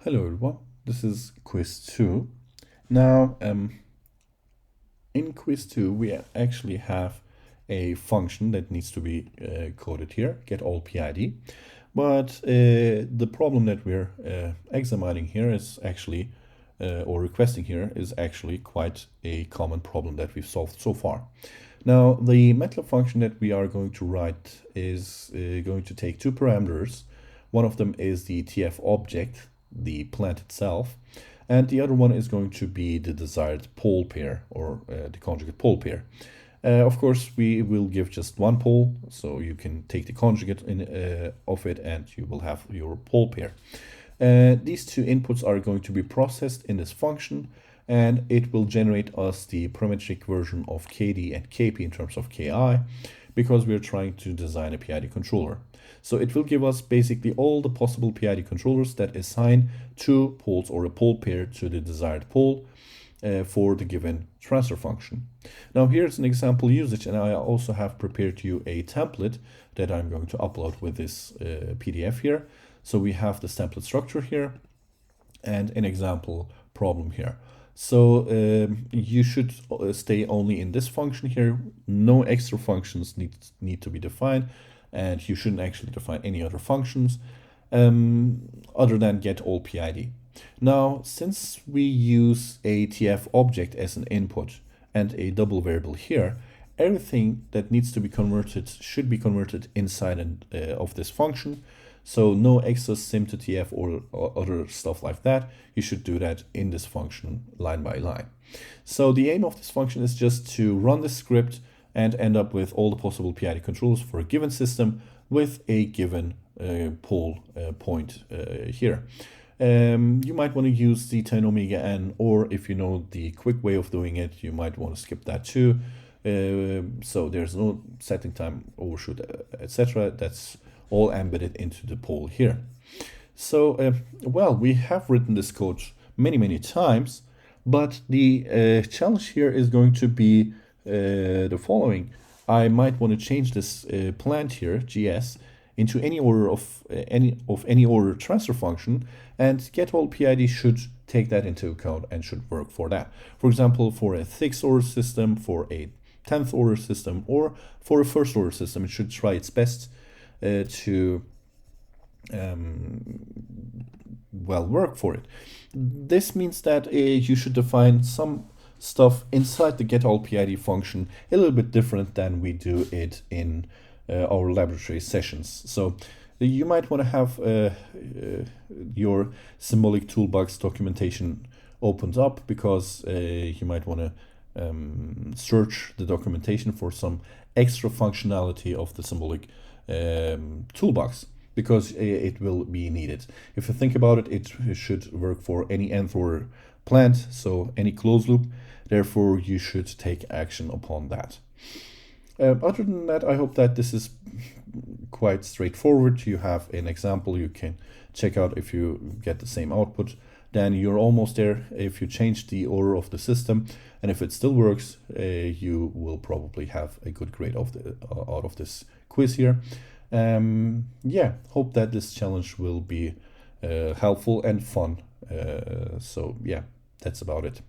Hello everyone, this is Quiz2. Now, in Quiz2, we actually have a function that needs to be coded here, get all PID. But the problem that we're examining here is actually, or requesting here, is actually quite a common problem that we've solved so far. Now, the MATLAB function that we are going to write is going to take two parameters. One of them is the TF object, the plant itself, and the other one is going to be the desired pole pair or the conjugate pole pair. Of course, we will give just one pole, so you can take the conjugate of it and you will have your pole pair. These two inputs are going to be processed in this function, and it will generate us the parametric version of KD and KP in terms of KI, because we're trying to design a PID controller. So it will give us basically all the possible PID controllers that assign two poles or a pole pair to the desired pole for the given transfer function. Now here's an example usage, and I also have prepared you a template that I'm going to upload with this PDF here. So we have this template structure here and an example problem here. So you should stay only in this function here. No extra functions need to be defined, and you shouldn't actually define any other functions other than get all PID. Now, since we use a TF object as an input and a double variable here, everything that needs to be converted should be converted inside of this function. So no extra sim to TF or other stuff like that. You should do that in this function line by line. So the aim of this function is just to run the script and end up with all the possible PID controls for a given system with a given pole point here. You might want to use the 10 omega n, or if you know the quick way of doing it, you might want to skip that too. So there's no setting time, overshoot, etc. That's all embedded into the pole here. So, well, we have written this code many times, but the challenge here is going to be the following. I might want to change this plant here, GS, into any order of any order transfer function, and get all PID should take that into account and should work for that. For example, for a 6th order system, for a 10th order system, or for a 1st order system, it should try its best to work for it. This means that you should define some stuff inside the get all PID function a little bit different than we do it in our laboratory sessions. So you might want to have your symbolic toolbox documentation opened up, because you might want to search the documentation for some extra functionality of the symbolic toolbox, because it will be needed. If you think about it, it should work for any nth order plant, so any closed loop. Therefore, you should take action upon that. Other than that, I hope that this is quite straightforward. You have an example you can check out. If you get the same output, then you're almost there. If you change the order of the system, and if it still works, you will probably have a good grade out of this quiz here. Yeah, hope that this challenge will be helpful and fun. So yeah, that's about it.